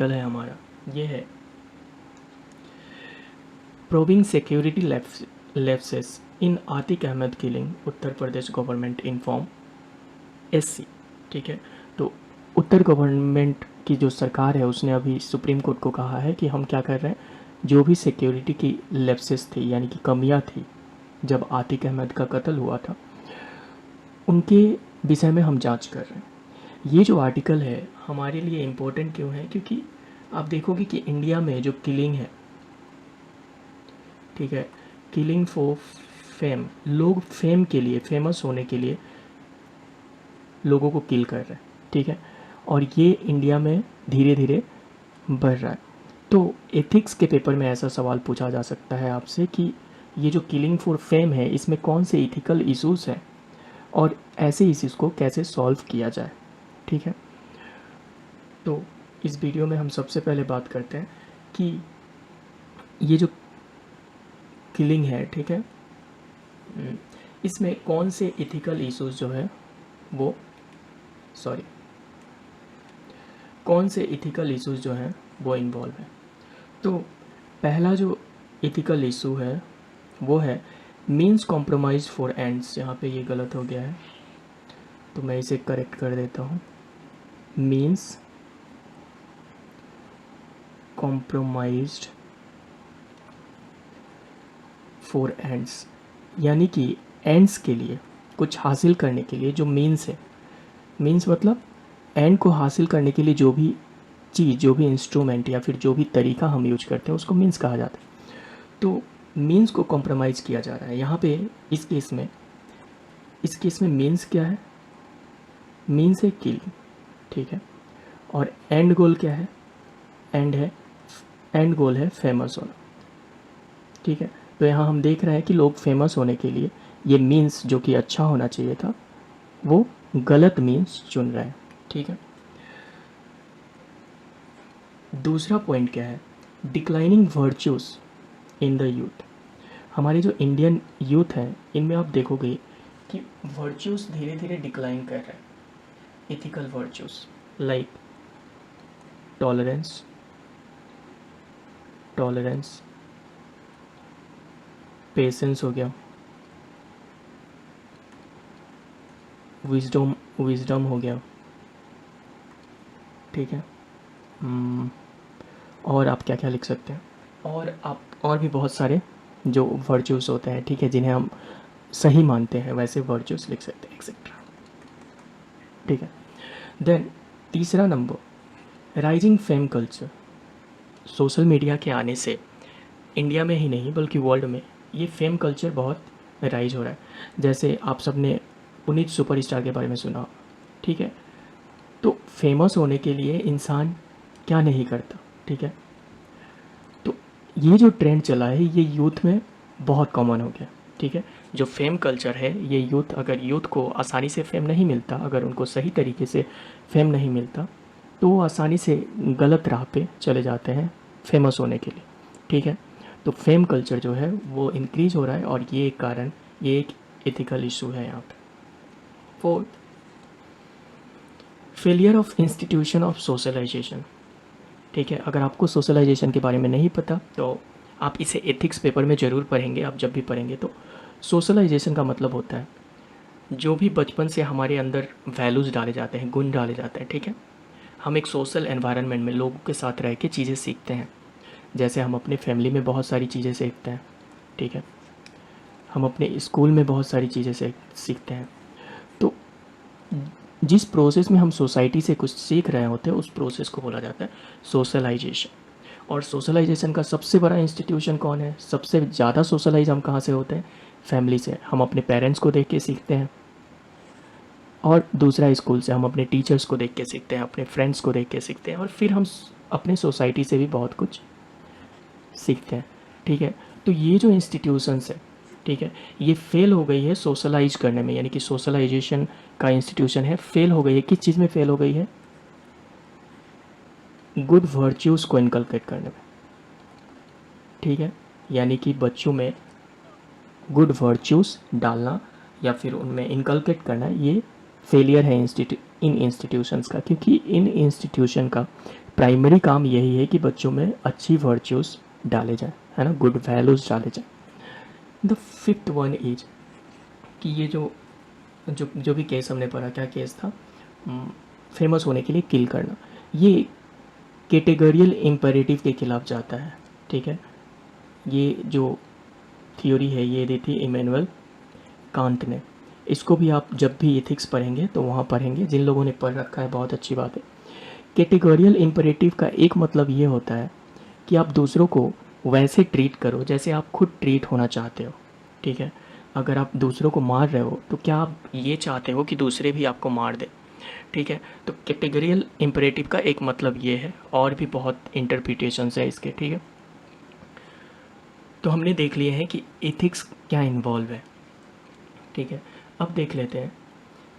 Article है हमारा, ये है प्रोबिंग सिक्योरिटी लैप्सेस इन Atiq Ahmad killing, Uttar Pradesh government inform SC। ठीक है, तो उत्तर गवर्नमेंट की जो सरकार है उसने अभी सुप्रीम कोर्ट को कहा है कि हम क्या कर रहे हैं, जो भी सिक्योरिटी की लैप्सेस थी यानी कि कमियां थी जब आतिक अहमद का कत्ल हुआ था, उनके विषय में हम जांच कर रहे हैं। ये जो आर्टिकल है हमारे लिए इम्पोर्टेंट क्यों है, क्योंकि आप देखोगे कि इंडिया में जो किलिंग है, ठीक है, किलिंग फॉर फेम, लोग फेम के लिए, फेमस होने के लिए लोगों को किल कर रहे हैं। ठीक है, और ये इंडिया में धीरे धीरे बढ़ रहा है। तो एथिक्स के पेपर में ऐसा सवाल पूछा जा सकता है आपसे कि ये जो किलिंग फॉर फेम है इसमें कौन से इथिकल इश्यूज़ हैं और ऐसे इश्यूज़ को कैसे सॉल्व किया जाए। ठीक है, तो इस वीडियो में हम सबसे पहले बात करते हैं कि ये जो किलिंग है, ठीक है, इसमें कौन से इथिकल इश्यूज़ जो है वो कौन से इथिकल इश्यूज़ जो हैं वो इन्वॉल्व है। तो पहला जो इथिकल इशू है वो है मीन्स कॉम्प्रोमाइज़ फॉर एंड्स। यहाँ पे ये गलत हो गया है तो मैं इसे करेक्ट कर देता हूँ। मीन्स कॉम्प्रोमाइज्ड फॉर एंड्स, यानी कि एंड्स के लिए, कुछ हासिल करने के लिए जो मीन्स है, मीन्स मतलब एंड को हासिल करने के लिए जो भी चीज़, जो भी इंस्ट्रूमेंट या फिर जो भी तरीका हम यूज करते हैं उसको मीन्स कहा जाता है। तो मीन्स को कॉम्प्रोमाइज़ किया जा रहा है यहाँ पे। इस केस में मीन्स क्या है, मीन्स है किलिंग, ठीक है, और एंड गोल क्या है, एंड गोल है फेमस होना। ठीक है, तो यहाँ हम देख रहे हैं कि लोग फेमस होने के लिए ये मीन्स जो कि अच्छा होना चाहिए था वो गलत मीन्स चुन रहे हैं। ठीक है, दूसरा पॉइंट क्या है, declining virtues in the youth. हमारे जो इंडियन यूथ हैं इनमें आप देखोगे कि वर्च्यूज़ धीरे धीरे डिक्लाइन कर रहे हैं। Ethical virtues like tolerance, patience हो गया, विजडम हो गया। ठीक है, और आप क्या क्या लिख सकते हैं, और आप और भी बहुत सारे जो वर्च्यूज़ होते हैं, ठीक है, जिन्हें हम सही मानते हैं वैसे वर्च्यूज़ लिख सकते हैं एक्सेट्रा। ठीक है, देन तीसरा number, rising fame culture. Social media के आने से इंडिया में ही नहीं बल्कि वर्ल्ड में ये फेम कल्चर बहुत राइज हो रहा है। जैसे आप सब ने पुनीत सुपरस्टार के बारे में सुना, ठीक है, तो फेमस होने के लिए इंसान क्या नहीं करता। ठीक है, तो ये जो ट्रेंड चला है ये यूथ में बहुत कॉमन हो गया। ठीक है, जो फेम कल्चर है ये यूथ, अगर यूथ को आसानी से फेम नहीं मिलता, अगर उनको सही तरीके से फेम नहीं मिलता तो वो आसानी से गलत राह पे चले जाते हैं फेमस होने के लिए। ठीक है, तो फेम कल्चर जो है वो इंक्रीज हो रहा है और ये एक कारण, ये एक एथिकल इशू है यहाँ पे। Fourth, failure of institution of socialization. ठीक है, अगर आपको सोशलाइजेशन के बारे में नहीं पता तो आप इसे एथिक्स पेपर में ज़रूर पढ़ेंगे। आप जब भी पढ़ेंगे तो सोशलाइजेशन का मतलब होता है जो भी बचपन से हमारे अंदर वैल्यूज़ डाले जाते हैं, गुण डाले जाते हैं। ठीक है, हम एक सोशल एनवायरनमेंट में लोगों के साथ रह के चीज़ें सीखते हैं। जैसे हम अपने फैमिली में बहुत सारी चीज़ें सीखते हैं, ठीक है, हम अपने स्कूल में बहुत सारी चीज़ें सीखते हैं। तो जिस प्रोसेस में हम सोसाइटी से कुछ सीख रहे होते हैं उस प्रोसेस को बोला जाता है सोशलाइजेशन। और सोशलाइजेशन का सबसे बड़ा इंस्टीट्यूशन कौन है, सबसे ज़्यादा सोशलाइज हम कहाँ से होते हैं, फैमिली से। हम अपने पेरेंट्स को देख के सीखते हैं, और दूसरा स्कूल से हम अपने टीचर्स को देख के सीखते हैं, अपने फ्रेंड्स को देख के सीखते हैं, और फिर हम अपने सोसाइटी से भी बहुत कुछ सीखते हैं। ठीक है, तो ये जो इंस्टीट्यूशंस है, ठीक है, ये फेल हो गई है सोशलाइज करने में, यानी कि सोशलाइजेशन का इंस्टीट्यूशन है, फेल हो गई है। किस चीज़ में फेल हो गई है, गुड वर्च्यूज़ को इनकलकेट करने में। ठीक है, यानी कि बच्चों में गुड वर्च्यूज़ डालना या फिर उनमें इनकलकेट करना, ये फेलियर है इन इंस्टीट्यूशंस का, क्योंकि इन इंस्टीट्यूशन का प्राइमरी काम यही है कि बच्चों में अच्छी वर्च्यूज़ डाले जाए, है ना, गुड वैल्यूज़ डाले जाए। द फिफ्थ वन इज कि ये जो जो जो भी केस हमने पढ़ा, क्या केस था, फेमस होने के लिए किल करना, ये कैटेगोरियल इम्पेरेटिव के खिलाफ जाता है, ठीक है। ये जो थ्योरी है ये दी थी इमैनुअल कांट ने। इसको भी आप जब भी एथिक्स पढ़ेंगे तो वहाँ पढ़ेंगे, जिन लोगों ने पढ़ रखा है बहुत अच्छी बात है। कैटेगोरियल इम्पेरेटिव का एक मतलब ये होता है कि आप दूसरों को वैसे ट्रीट करो जैसे आप खुद ट्रीट होना चाहते हो, ठीक है। अगर आप दूसरों को मार रहे हो तो क्या आप ये चाहते हो कि दूसरे भी आपको मार दे, ठीक है। तो कैटेगोरियल इम्पेरेटिव का एक मतलब ये है, और भी बहुत इंटरप्रिटेशंस है इसके, ठीक है। तो हमने देख लिए हैं कि एथिक्स क्या इन्वॉल्व है, ठीक है। अब देख लेते हैं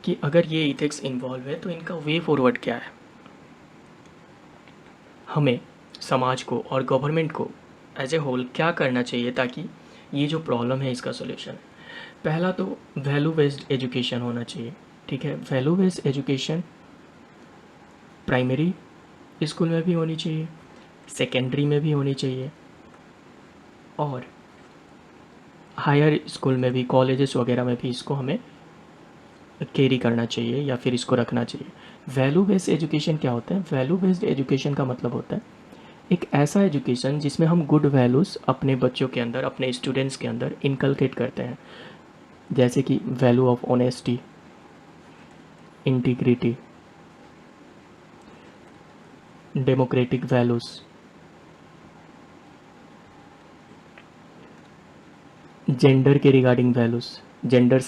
कि अगर ये एथिक्स इन्वॉल्व है तो इनका वे फॉरवर्ड क्या है। हमें समाज को और गवर्नमेंट को एज ए होल क्या करना चाहिए ताकि ये जो प्रॉब्लम है इसका सोल्यूशन। पहला तो वैल्यू बेस्ड एजुकेशन होना चाहिए, ठीक है। Value based education primary school में भी होनी चाहिए, सेकेंडरी में भी होनी चाहिए, और हायर स्कूल में भी, कॉलेजेस वगैरह में भी इसको हमें कैरी करना चाहिए या फिर इसको रखना चाहिए। वैल्यू बेस्ड एजुकेशन क्या होता है? वैल्यू बेस्ड एजुकेशन का मतलब होता है एक ऐसा एजुकेशन जिसमें हम गुड वैल्यूज़ अपने बच्चों के अंदर, अपने स्टूडेंट्स के अंदर इनकलकेट करते हैं, जैसे कि value of honesty, integrity, democratic values, gender के रिगार्डिंग वैल्यूज़, जेंडर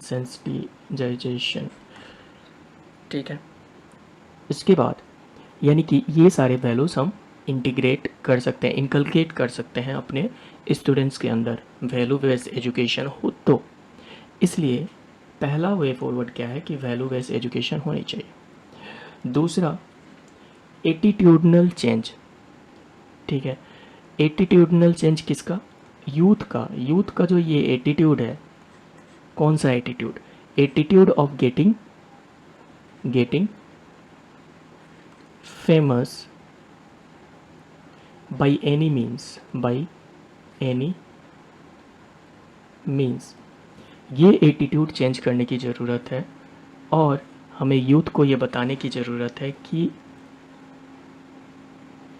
सेंसिटाइजेशन, ठीक है। इसके बाद यानी कि ये सारे वैल्यूज़ हम इंटीग्रेट कर सकते हैं, इनकलकेट कर सकते हैं अपने स्टूडेंट्स के अंदर, वैल्यू बेस्ड एजुकेशन हो तो। इसलिए पहला वे फॉरवर्ड क्या है कि वैल्यू बेस्ड एजुकेशन होनी चाहिए। दूसरा एटीट्यूडनल चेंज, ठीक है। एटीट्यूडनल चेंज किसका? यूथ का। यूथ का जो ये एटीट्यूड है, कौन सा attitude? Attitude of getting famous by any means, ये एटीट्यूड चेंज करने की ज़रूरत है। और हमें यूथ को ये बताने की ज़रूरत है कि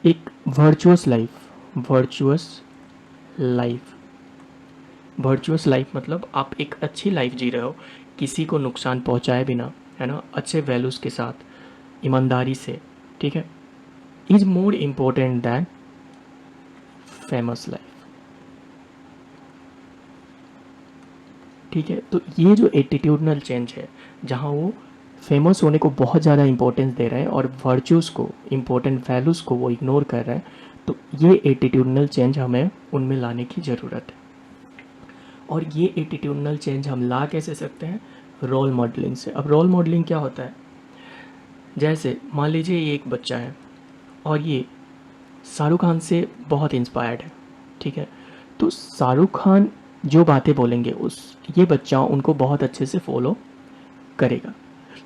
एक वर्चुअस लाइफ मतलब आप एक अच्छी लाइफ जी रहे हो, किसी को नुकसान पहुंचाए बिना, है ना, अच्छे वैल्यूज़ के साथ, ईमानदारी से, ठीक है, is more important than famous life, ठीक है। तो ये जो एटीट्यूडनल चेंज है, जहाँ वो फेमस होने को बहुत ज़्यादा इंपॉर्टेंस दे रहे हैं और वर्च्यूज़ को, इंपॉर्टेंट वैल्यूज़ को वो इग्नोर कर रहे हैं, तो ये एटीट्यूडनल चेंज हमें उनमें लाने की ज़रूरत है। और ये एटीट्यूडनल चेंज हम ला कैसे सकते हैं? रोल मॉडलिंग से। अब रोल मॉडलिंग क्या होता है? जैसे मान लीजिए ये एक बच्चा है और ये शाहरुख खान से बहुत इंस्पायर्ड है, ठीक है। तो शाहरुख खान जो बातें बोलेंगे ये बच्चा उनको बहुत अच्छे से फॉलो करेगा।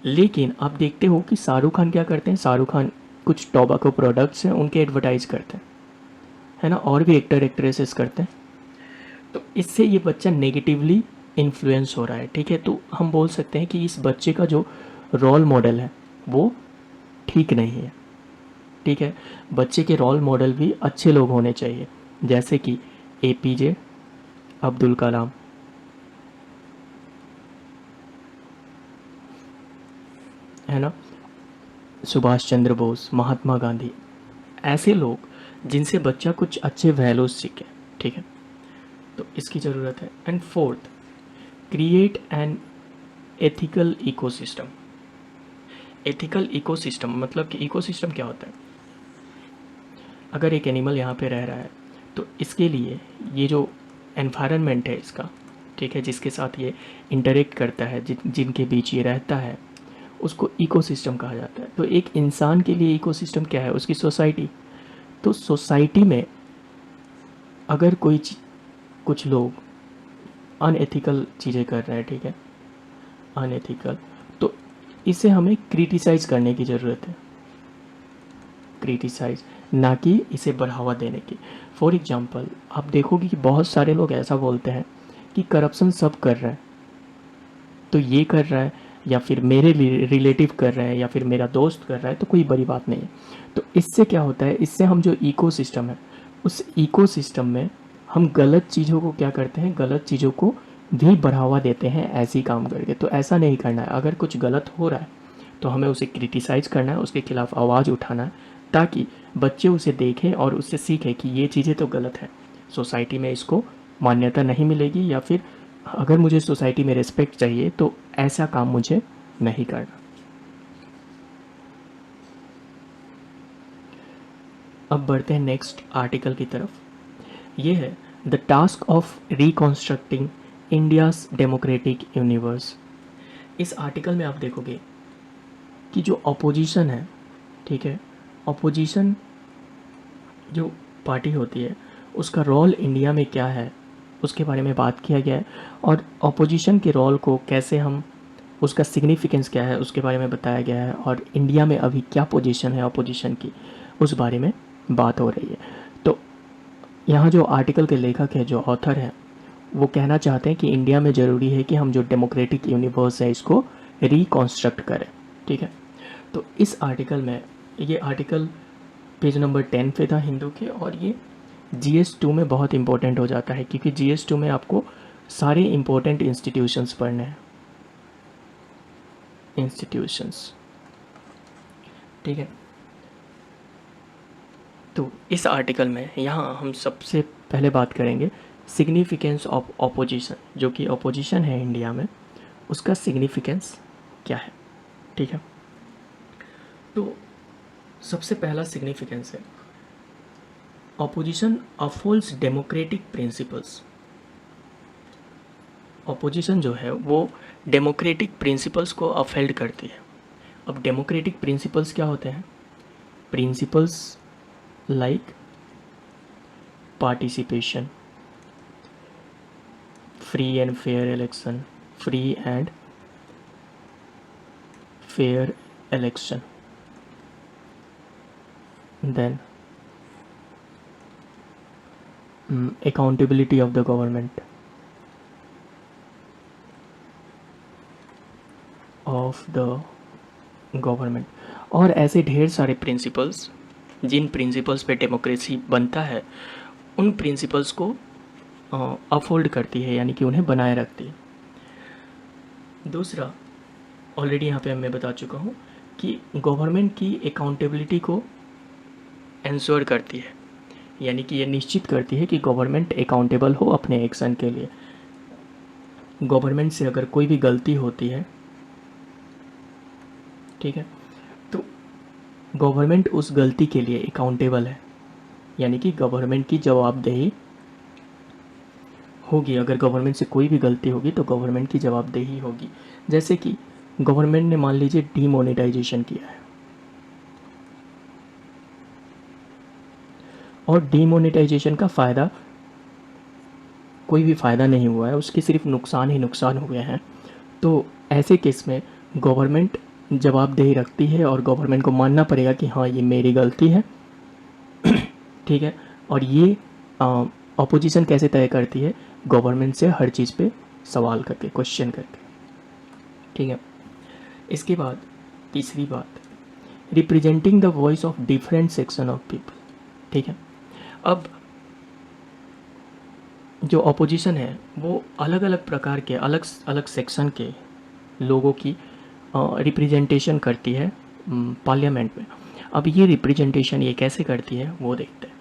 लेकिन आप देखते हो कि शाहरुख खान क्या करते हैं? शाहरुख खान कुछ टोबैको प्रोडक्ट्स हैं उनके एडवर्टाइज करते हैं, है ना, और भी एक्टर एक्ट्रेसेस करते हैं। तो इससे ये बच्चा नेगेटिवली इन्फ्लुएंस हो रहा है, ठीक है। तो हम बोल सकते हैं कि इस बच्चे का जो रोल मॉडल है वो ठीक नहीं है, ठीक है। बच्चे के रोल मॉडल भी अच्छे लोग होने चाहिए, जैसे कि APJ अब्दुल कलाम, है ना, सुभाष चंद्र बोस, महात्मा गांधी, ऐसे लोग जिनसे बच्चा कुछ अच्छे वैल्यूज सीखे, ठीक है। तो इसकी ज़रूरत है। And fourth, create an ethical ecosystem. Ethical ecosystem मतलब कि इकोसिस्टम क्या होता है? अगर एक एनिमल यहाँ पे रह रहा है तो इसके लिए ये जो एनवायरनमेंट है इसका, ठीक है, जिसके साथ ये इंटरेक्ट करता है, जिनके बीच ये रहता है, उसको इकोसिस्टम कहा जाता है। तो एक इंसान के लिए इकोसिस्टम क्या है? उसकी सोसाइटी। तो सोसाइटी में अगर कुछ लोग अनएथिकल चीज़ें कर रहे हैं, ठीक है, अनएथिकल, तो इसे हमें क्रिटिसाइज़ करने की ज़रूरत है, क्रिटिसाइज, ना कि इसे बढ़ावा देने की। फॉर एग्जांपल आप देखोगे कि बहुत सारे लोग ऐसा बोलते हैं कि करप्शन सब कर रहे हैं, तो ये कर रहा है या फिर मेरे रिलेटिव कर रहे हैं या फिर मेरा दोस्त कर रहा है तो कोई बड़ी बात नहीं है। तो इससे क्या होता है, इससे हम जो इकोसिस्टम है उस इकोसिस्टम में हम गलत चीज़ों को क्या करते हैं, गलत चीज़ों को भी बढ़ावा देते हैं ऐसे ही काम करके। तो ऐसा नहीं करना है। अगर कुछ गलत हो रहा है तो हमें उसे क्रिटिसाइज़ करना है, उसके खिलाफ आवाज़ उठाना है, ताकि बच्चे उसे देखें और उससे सीखें कि ये चीज़ें तो गलत है, सोसाइटी में इसको मान्यता नहीं मिलेगी, या फिर अगर मुझे सोसाइटी में रिस्पेक्ट चाहिए तो ऐसा काम मुझे नहीं करना। अब बढ़ते हैं नेक्स्ट आर्टिकल की तरफ। ये है the task of reconstructing India's democratic universe. इस आर्टिकल में आप देखोगे कि जो अपोजिशन है, ठीक है, अपोजिशन जो पार्टी होती है उसका रोल इंडिया में क्या है उसके बारे में बात किया गया है, और अपोजिशन के रोल को कैसे हम, उसका सिग्निफिकेंस क्या है उसके बारे में बताया गया है, और इंडिया में अभी क्या पोजीशन है अपोजिशन की उस बारे में बात हो रही है। तो यहाँ जो आर्टिकल के लेखक है, जो ऑथर है, वो कहना चाहते हैं कि इंडिया में ज़रूरी है कि हम जो डेमोक्रेटिक यूनिवर्स है इसको रिकॉन्स्ट्रक्ट करें, ठीक है। तो इस आर्टिकल में, ये आर्टिकल पेज नंबर 10 पे था हिंदू के, और ये GS2 में बहुत इंपॉर्टेंट हो जाता है क्योंकि GS2 में आपको सारे इंपॉर्टेंट इंस्टीट्यूशंस पढ़ने हैं, इंस्टीट्यूशंस, ठीक है। तो इस आर्टिकल में यहाँ हम सबसे पहले बात करेंगे सिग्निफिकेंस ऑफ ऑपोजिशन, जो कि ऑपोजिशन है इंडिया में, उसका सिग्निफिकेंस क्या है, ठीक है। तो सबसे पहला सिग्निफिकेंस है opposition upholds democratic principles. Opposition जो है वो डेमोक्रेटिक प्रिंसिपल्स को अपहेल्ड करती है। अब डेमोक्रेटिक प्रिंसिपल्स क्या होते हैं? Principles like participation, free and fair election, free and fair election, then accountability of the government, और ऐसे ढेर सारे प्रिंसिपल्स, जिन प्रिंसिपल्स पे डेमोक्रेसी बनता है उन प्रिंसिपल्स को अपहोल्ड करती है, यानी कि उन्हें बनाए रखती है। दूसरा, ऑलरेडी यहाँ पे मैं बता चुका हूँ कि गवर्नमेंट की अकाउंटेबिलिटी को इंश्योर करती है, यानी कि ये निश्चित करती है कि गवर्नमेंट अकाउंटेबल हो अपने एक्शन के लिए। गवर्नमेंट से अगर कोई भी गलती होती है, ठीक है, तो गवर्नमेंट उस गलती के लिए अकाउंटेबल है, यानी कि गवर्नमेंट की जवाबदेही होगी। अगर गवर्नमेंट से कोई भी गलती होगी तो गवर्नमेंट की जवाबदेही होगी। जैसे कि गवर्नमेंट ने मान लीजिए डीमोनेटाइजेशन किया है, और डीमोनेटाइजेशन का फ़ायदा, कोई भी फ़ायदा नहीं हुआ है, उसके सिर्फ नुकसान ही नुकसान हुए हैं, तो ऐसे केस में गवर्नमेंट जवाबदेही रखती है और गवर्नमेंट को मानना पड़ेगा कि हाँ ये मेरी गलती है, ठीक है। और ये अपोजिशन कैसे तय करती है? गवर्नमेंट से हर चीज़ पे सवाल करके, क्वेश्चन करके, ठीक है। इसके बाद तीसरी बात, representing the voice of different section of people, ठीक है। अब जो अपोजिशन है वो अलग अलग प्रकार के, अलग अलग सेक्शन के लोगों की रिप्रेजेंटेशन करती है पार्लियामेंट में। अब ये रिप्रेजेंटेशन ये कैसे करती है वो देखते हैं।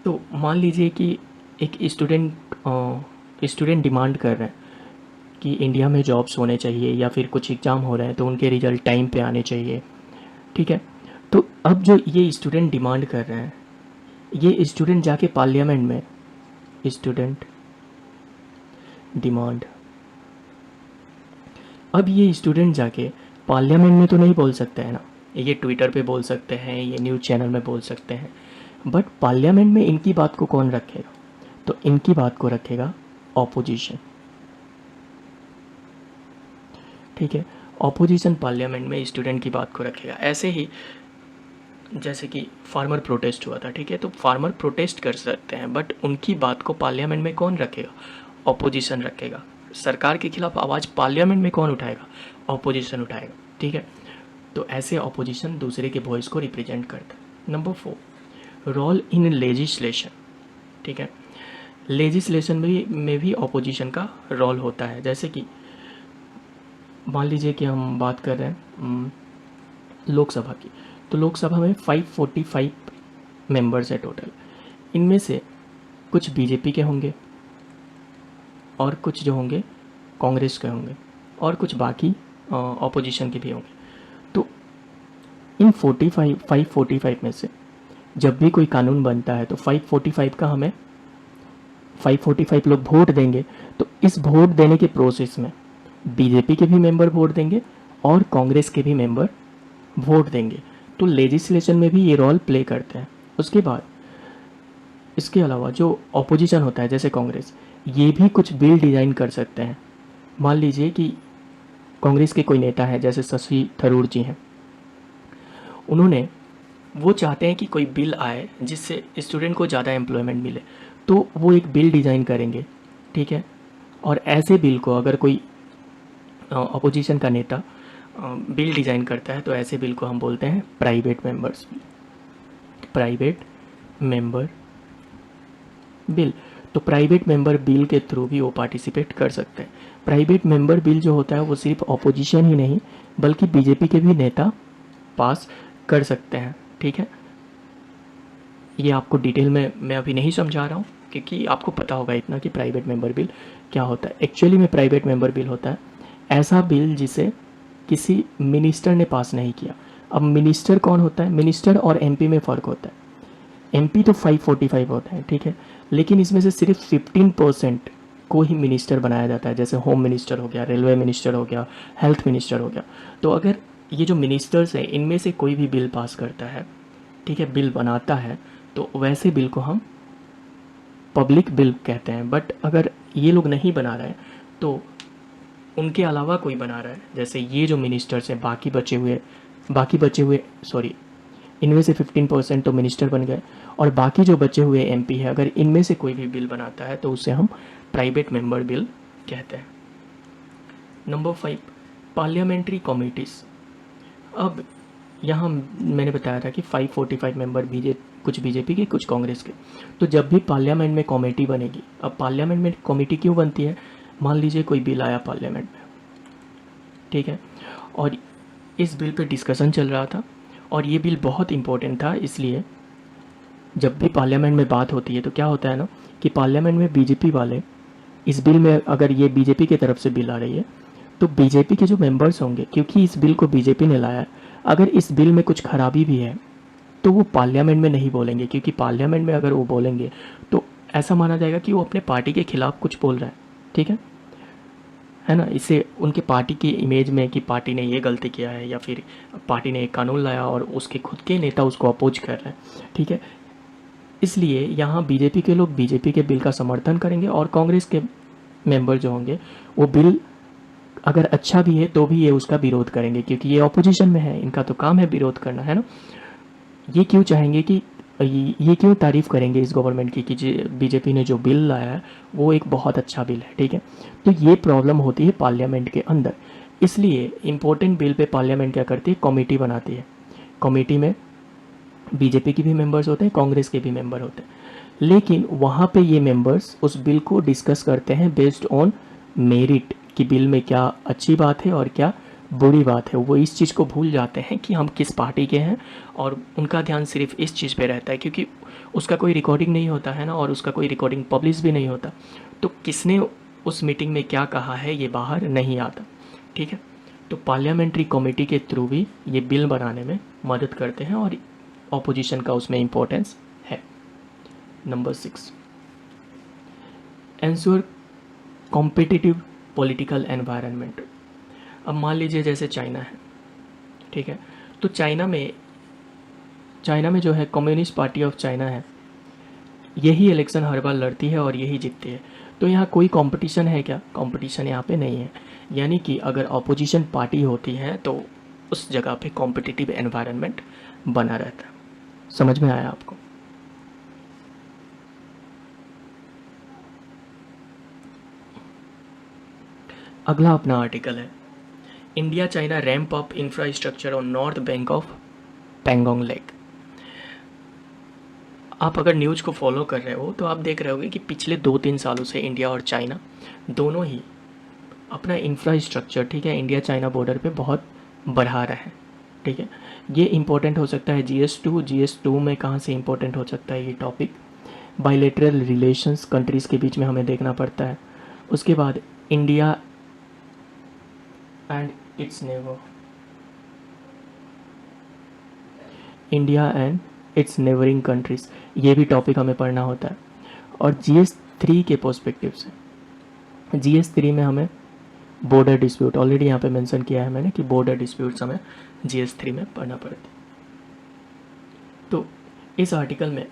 तो मान लीजिए कि एक स्टूडेंट डिमांड कर रहे हैं कि इंडिया में जॉब्स होने चाहिए, या फिर कुछ एग्ज़ाम हो रहे हैं तो उनके रिज़ल्ट टाइम पे आने चाहिए, ठीक है। तो अब जो ये स्टूडेंट डिमांड कर रहे हैं, ये स्टूडेंट जाके पार्लियामेंट में, स्टूडेंट डिमांड, अब ये स्टूडेंट जाके पार्लियामेंट में तो नहीं बोल सकते हैं ना, ये ट्विटर पे बोल सकते हैं, ये न्यूज़ चैनल में बोल सकते हैं, बट पार्लियामेंट में इनकी बात को कौन रखेगा? तो इनकी बात को रखेगा ऑपोजिशन, ठीक है। ऑपोजिशन पार्लियामेंट में स्टूडेंट की बात को रखेगा। ऐसे ही जैसे कि फार्मर प्रोटेस्ट हुआ था, ठीक है, तो फार्मर प्रोटेस्ट कर सकते हैं बट उनकी बात को पार्लियामेंट में कौन रखेगा? ऑपोजिशन रखेगा। सरकार के खिलाफ आवाज़ पार्लियामेंट में कौन उठाएगा? ऑपोजिशन उठाएगा, ठीक है। तो ऐसे ऑपोजिशन दूसरे के वॉइस को रिप्रेजेंट करता है। नंबर 4, रोल इन लेजिस्लेशन, ठीक है। लेजिस्लेशन में भी ऑपोजिशन का रोल होता है। जैसे कि मान लीजिए कि हम बात कर रहे हैं लोकसभा की, तो लोकसभा में 545 मेंबर्स है टोटल। इनमें से कुछ बीजेपी के होंगे और कुछ जो होंगे कांग्रेस के होंगे और कुछ बाकी ऑपोजिशन के भी होंगे। तो इन 545 में से जब भी कोई कानून बनता है तो 545 का हमें 545 लोग वोट देंगे। तो इस वोट देने के प्रोसेस में बीजेपी के भी मेंबर वोट देंगे और कांग्रेस के भी मेंबर वोट देंगे। तो लेजिस्लेशन में भी ये रोल प्ले करते हैं। उसके बाद इसके अलावा जो ऑपोजिशन होता है जैसे कांग्रेस, ये भी कुछ बिल डिज़ाइन कर सकते हैं। मान लीजिए कि कांग्रेस के कोई नेता है जैसे शशि थरूर जी हैं, उन्होंने वो चाहते हैं कि कोई बिल आए जिससे स्टूडेंट को ज़्यादा एम्प्लॉयमेंट मिले, तो वो एक बिल डिज़ाइन करेंगे, ठीक है। और ऐसे बिल को अगर कोई ऑपोजिशन का नेता बिल डिज़ाइन करता है तो ऐसे बिल को हम बोलते हैं प्राइवेट मेंबर बिल। तो प्राइवेट मेंबर बिल के थ्रू भी वो पार्टिसिपेट कर सकते हैं। प्राइवेट मेंबर बिल जो होता है वो सिर्फ ऑपोजिशन ही नहीं बल्कि बीजेपी के भी नेता पास कर सकते हैं, ठीक है। ये आपको डिटेल में मैं अभी नहीं समझा रहा हूँ क्योंकि आपको पता होगा इतना कि प्राइवेट मेंबर बिल क्या होता है। एक्चुअली में प्राइवेट मेंबर बिल होता है ऐसा बिल जिसे किसी मिनिस्टर ने पास नहीं किया। अब मिनिस्टर कौन होता है? मिनिस्टर और एमपी में फ़र्क होता है। एमपी तो 545 होता है, ठीक है, लेकिन इसमें से सिर्फ 15% को ही मिनिस्टर बनाया जाता है। जैसे होम मिनिस्टर हो गया, रेलवे मिनिस्टर हो गया, हेल्थ मिनिस्टर हो गया। तो अगर ये जो मिनिस्टर्स हैं इनमें से कोई भी बिल पास करता है, ठीक है, बिल बनाता है, तो वैसे बिल को हम पब्लिक बिल कहते हैं। बट अगर ये लोग नहीं बना रहे हैं तो उनके अलावा कोई बना रहा है, जैसे ये जो मिनिस्टर्स हैं बाकी बचे हुए सॉरी, इनमें से 15% तो मिनिस्टर बन गए और बाकी जो बचे हुए एमपी है, अगर इनमें से कोई भी बिल बनाता है तो उसे हम प्राइवेट मेंबर बिल कहते हैं। Number 5, parliamentary committees. अब यहाँ मैंने बताया था कि 545 मेंबर कुछ बीजेपी के कुछ कांग्रेस के। तो जब भी पार्लियामेंट में कमेटी बनेगी, अब पार्लियामेंट में कमेटी क्यों बनती है? मान लीजिए कोई बिल आया पार्लियामेंट में, ठीक है, और इस बिल पे डिस्कशन चल रहा था और ये बिल बहुत इम्पोर्टेंट था। इसलिए जब भी पार्लियामेंट में बात होती है तो क्या होता है ना कि पार्लियामेंट में बीजेपी वाले इस बिल में, अगर ये बीजेपी की तरफ से बिल आ रही है तो बीजेपी के जो मेंबर्स होंगे, क्योंकि इस बिल को बीजेपी ने लाया है, अगर इस बिल में कुछ खराबी भी है तो वो पार्लियामेंट में नहीं बोलेंगे, क्योंकि पार्लियामेंट में अगर वो बोलेंगे तो ऐसा माना जाएगा कि वो अपने पार्टी के खिलाफ कुछ बोल रहा है, ठीक है ना। इससे उनके पार्टी की इमेज में कि पार्टी ने ये गलती किया है या फिर पार्टी ने एक कानून लाया और उसके खुद के नेता उसको अपोज कर रहे हैं, ठीक है। इसलिए यहाँ बीजेपी के लोग बीजेपी के बिल का समर्थन करेंगे और कांग्रेस के मेंबर जो होंगे वो बिल अगर अच्छा भी है तो भी ये उसका विरोध करेंगे, क्योंकि ये ऑपोजिशन में है, इनका तो काम है विरोध करना, है ना। ये क्यों चाहेंगे कि ये क्यों तारीफ़ करेंगे इस गवर्नमेंट की कि बीजेपी ने जो बिल लाया है वो एक बहुत अच्छा बिल है, ठीक है। तो ये प्रॉब्लम होती है पार्लियामेंट के अंदर। इसलिए इम्पोर्टेंट बिल पे पार्लियामेंट क्या करती है? कमेटी बनाती है। कमेटी में बीजेपी के भी मेंबर्स होते हैं, कांग्रेस के भी मेंबर होते हैं, लेकिन वहाँ पे ये मेंबर्स उस बिल को डिस्कस करते हैं बेस्ड ऑन मेरिट कि बिल में क्या अच्छी बात है और क्या बुरी बात है। वो इस चीज़ को भूल जाते हैं कि हम किस पार्टी के हैं और उनका ध्यान सिर्फ इस चीज़ पे रहता है, क्योंकि उसका कोई रिकॉर्डिंग नहीं होता है ना, और उसका कोई रिकॉर्डिंग पब्लिश भी नहीं होता। तो किसने उस मीटिंग में क्या कहा है ये बाहर नहीं आता, ठीक है। तो पार्लियामेंट्री कमेटी के थ्रू भी ये बिल बनाने में मदद करते हैं और ऑपोजिशन का उसमें इम्पोर्टेंस है। Number 6, ensure competitive political environment. अब मान लीजिए जैसे चाइना है, ठीक है, तो चाइना में जो है कम्युनिस्ट पार्टी ऑफ चाइना है, यही इलेक्शन हर बार लड़ती है और यही जीतती है। तो यहाँ कोई कंपटीशन है क्या? कंपटीशन यहाँ पे नहीं है। यानी कि अगर ऑपोजिशन पार्टी होती है तो उस जगह पे कॉम्पिटिटिव एनवायरनमेंट बना रहता है। समझ में आया आपको? अगला अपना आर्टिकल है India China ramp up infrastructure on north bank of Pangong lake. आप अगर न्यूज़ को फॉलो कर रहे हो तो आप देख रहे होगे कि पिछले 2-3 सालों से इंडिया और चाइना दोनों ही अपना इंफ्रास्ट्रक्चर, ठीक है, इंडिया चाइना बॉर्डर पे बहुत बढ़ा रहे हैं। ठीक है, ये इंपॉर्टेंट हो सकता है GS2 में कहाँ से इंपॉर्टेंट हो सकता है ये टॉपिक, बायलैटरल रिलेशंस कंट्रीज़ के बीच में हमें देखना पड़ता है। उसके बाद India and it's neighbour, India and it's neighbouring countries, ये भी टॉपिक हमें पढ़ना होता है। और GS3 के पर्सपेक्टिव से, GS3 में हमें बॉर्डर डिस्प्यूट, ऑलरेडी यहाँ पे मेंशन किया है मैंने कि बॉर्डर डिस्प्यूट्स हमें GS3 में पढ़ना पड़ता है। तो इस आर्टिकल में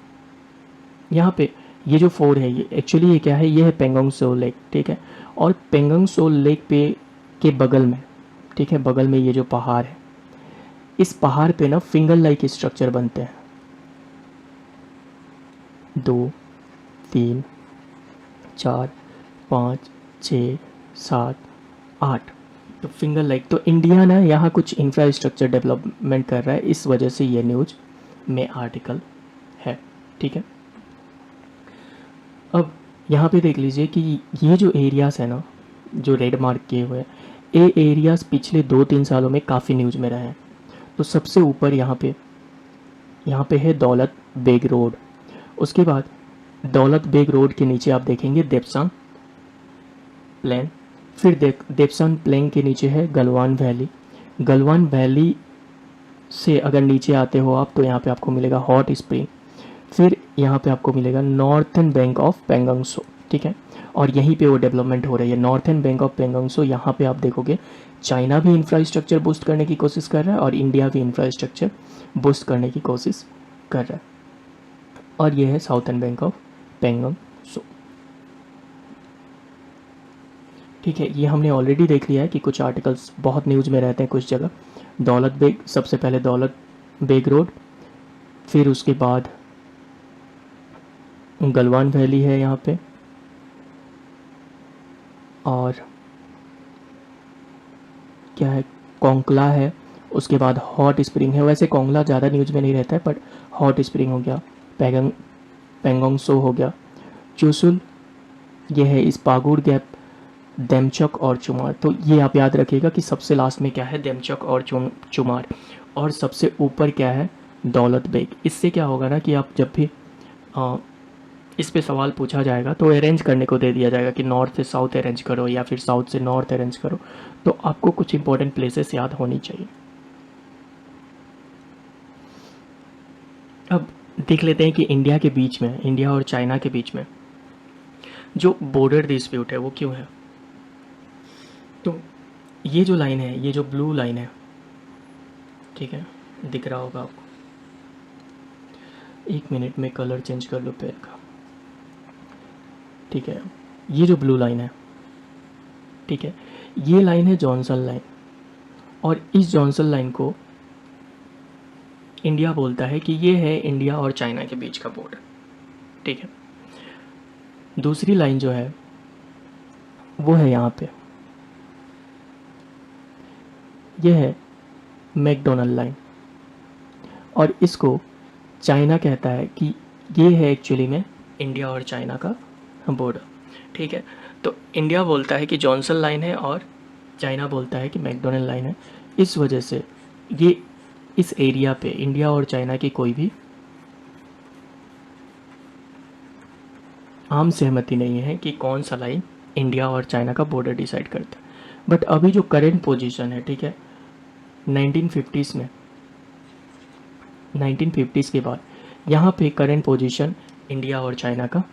यहाँ पे ये जो 4 है, ये एक्चुअली ये क्या है, ये है पेंगोंग सो लेक, ठीक है। और पेंगोंग सो लेक पे के बगल में, ठीक है, बगल में ये जो पहाड़ है, इस पहाड़ पे ना फिंगर लाइक स्ट्रक्चर बनते हैं, 2, 3, 4, 5, 6, 7, 8, तो फिंगर लाइक। तो इंडिया ना यहाँ कुछ इंफ्रास्ट्रक्चर डेवलपमेंट कर रहा है, इस वजह से ये न्यूज में आर्टिकल है, ठीक है। अब यहाँ पे देख लीजिए कि ये जो एरियाज़ है ना, जो रेड मार्क किए हुए हैं, ये एरियाज़ पिछले 2-3 सालों में काफ़ी न्यूज़ में रहे हैं। तो सबसे ऊपर यहाँ पे है दौलत बेग रोड। उसके बाद दौलत बेग रोड के नीचे आप देखेंगे देपसांग प्लेन, फिर देपसांग प्लेन के नीचे है गलवान वैली। गलवान वैली से अगर नीचे आते हो आप तो यहाँ पे आपको मिलेगा हॉट स्प्रिंग, फिर यहाँ पे आपको मिलेगा नॉर्थन बैंक ऑफ पेंगोंग सो, ठीक है। और यहीं पे वो डेवलपमेंट हो रही है, नॉर्थन बैंक ऑफ पेंगोंग सो। यहाँ पे आप देखोगे चाइना भी इंफ्रास्ट्रक्चर बूस्ट करने की कोशिश कर रहा है और इंडिया भी इंफ्रास्ट्रक्चर बूस्ट करने की कोशिश कर रहा है। और ये है साउथर्न बैंक ऑफ पेंगोंग सो, ठीक है। ये हमने ऑलरेडी देख लिया है कि कुछ आर्टिकल्स बहुत न्यूज़ में रहते हैं कुछ जगह। दौलत बेग, सबसे पहले दौलत बेग रोड, फिर उसके बाद गलवान वैली है यहाँ पे, और क्या है, कोंकला है, उसके बाद हॉट स्प्रिंग है। वैसे कोंगला ज़्यादा न्यूज़ में नहीं रहता है, बट हॉट स्प्रिंग हो गया, पेंगोंग सो हो गया, चुसुल, ये है इस पागुर गैप, देमचक और चुमार। तो ये आप याद रखिएगा कि सबसे लास्ट में क्या है, देमचक और चुमार, और सबसे ऊपर क्या है, दौलत बेग। इससे क्या होगा ना कि आप जब भी इस पे सवाल पूछा जाएगा तो अरेंज करने को दे दिया जाएगा कि नॉर्थ से साउथ अरेंज करो या फिर साउथ से नॉर्थ अरेंज करो, तो आपको कुछ इंपॉर्टेंट प्लेसेस याद होनी चाहिए। अब देख लेते हैं कि इंडिया के बीच में, इंडिया और चाइना के बीच में जो बॉर्डर डिस्प्यूट है वो क्यों है। तो ये जो लाइन है, ये जो ब्लू लाइन है, ठीक है, दिख रहा होगा आपको, 1 मिनट में कलर चेंज कर लो पेन का, ठीक है। ये जो ब्लू लाइन है, ठीक है, ये लाइन है जॉनसन लाइन, और इस जॉनसन लाइन को इंडिया बोलता है कि ये है इंडिया और चाइना के बीच का बॉर्डर, ठीक है। दूसरी लाइन जो है वो है यहाँ पे, ये है मैकडोनल्ड लाइन, और इसको चाइना कहता है कि ये है एक्चुअली में इंडिया और चाइना का बॉर्डर, ठीक है। तो इंडिया बोलता है कि जॉनसन लाइन है और चाइना बोलता है कि मैकडोनल्ड लाइन है। इस वजह से ये इस एरिया पे इंडिया और चाइना की कोई भी आम सहमति नहीं है कि कौन सा लाइन इंडिया और चाइना का बॉर्डर डिसाइड करता है। बट अभी जो करेंट पोजीशन है, ठीक है, 1950s में, 1950s के बाद यहाँ पे करेंट पोजीशन इंडिया और चाइना का,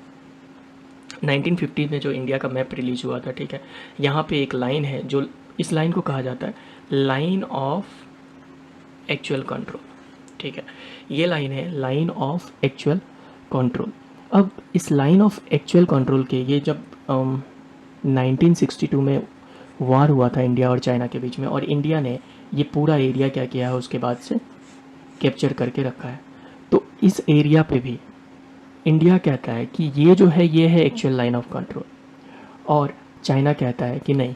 1950 में जो इंडिया का मैप रिलीज हुआ था, ठीक है, यहाँ पे एक लाइन है, जो इस लाइन को कहा जाता है लाइन ऑफ एक्चुअल कंट्रोल, ठीक है। ये लाइन है लाइन ऑफ एक्चुअल कंट्रोल। अब इस लाइन ऑफ एक्चुअल कंट्रोल के ये जब 1962 में वार हुआ था इंडिया और चाइना के बीच में, और इंडिया ने ये पूरा एरिया क्या किया है उसके बाद से कैप्चर करके रखा है। तो इस एरिया पे भी इंडिया कहता है कि ये है एक्चुअल लाइन ऑफ कंट्रोल, और चाइना कहता है कि नहीं,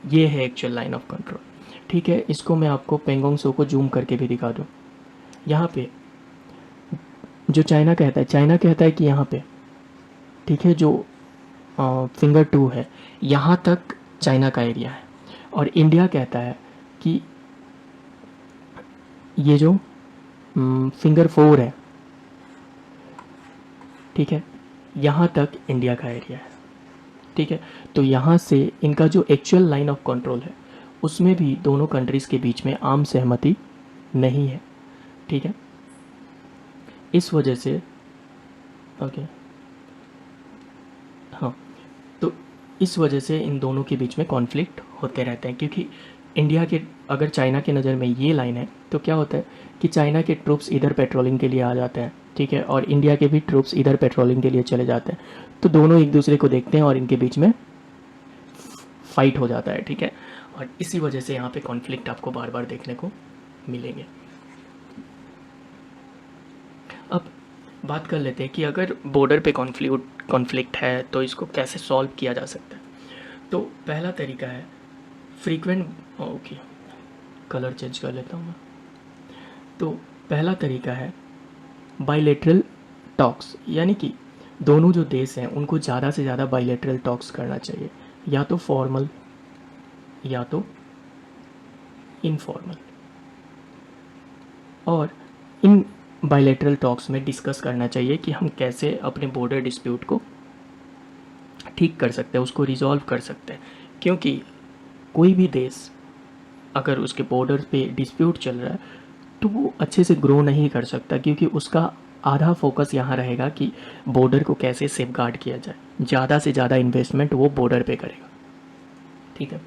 ये है एक्चुअल लाइन ऑफ कंट्रोल। ठीक है, इसको मैं आपको पेंगोंग सो को जूम करके भी दिखा दूँ। यहाँ पे जो चाइना कहता है कि यहाँ पे, ठीक है, जो फिंगर 2 है, यहाँ तक चाइना का एरिया है, और इंडिया कहता है कि ये जो फिंगर 4 है, ठीक है, यहाँ तक इंडिया का एरिया है। ठीक है, तो यहाँ से इनका जो एक्चुअल लाइन ऑफ कंट्रोल है उसमें भी दोनों कंट्रीज़ के बीच में आम सहमति नहीं है। ठीक है, इस वजह से ओके, हाँ, तो इस वजह से इन दोनों के बीच में कॉन्फ्लिक्ट होते रहते हैं, क्योंकि इंडिया के, अगर चाइना की नज़र में ये लाइन है तो क्या होता है कि चाइना के ट्रूप्स इधर पेट्रोलिंग के लिए आ जाते हैं, ठीक है, और इंडिया के भी ट्रूप्स इधर पेट्रोलिंग के लिए चले जाते हैं, तो दोनों एक दूसरे को देखते हैं और इनके बीच में फाइट हो जाता है। ठीक है, और इसी वजह से यहाँ पे कॉन्फ्लिक्ट आपको बार बार देखने को मिलेंगे। अब बात कर लेते हैं कि अगर बॉर्डर पे कॉन्फ्लिक्ट है तो इसको कैसे सॉल्व किया जा सकता है। तो पहला तरीका है फ्रीक्वेंट, ओके, कलर चेंज कर लेता हूँ मैं। तो पहला तरीका है बाइलेटरल टॉक्स, यानी कि दोनों जो देश हैं उनको ज़्यादा से ज़्यादा बाइलेटरल टॉक्स करना चाहिए, या तो फॉर्मल या तो इनफॉर्मल, और इन बाइलेटरल टॉक्स में डिस्कस करना चाहिए कि हम कैसे अपने बॉर्डर डिस्प्यूट को ठीक कर सकते हैं, उसको रिजॉल्व कर सकते हैं। क्योंकि कोई भी देश अगर उसके बॉर्डर पे डिस्प्यूट चल रहा है तो वो अच्छे से ग्रो नहीं कर सकता, क्योंकि उसका आधा फोकस यहाँ रहेगा कि बॉर्डर को कैसे सेफगार्ड किया जाए, ज़्यादा से ज़्यादा इन्वेस्टमेंट वो बॉर्डर पे करेगा। ठीक है,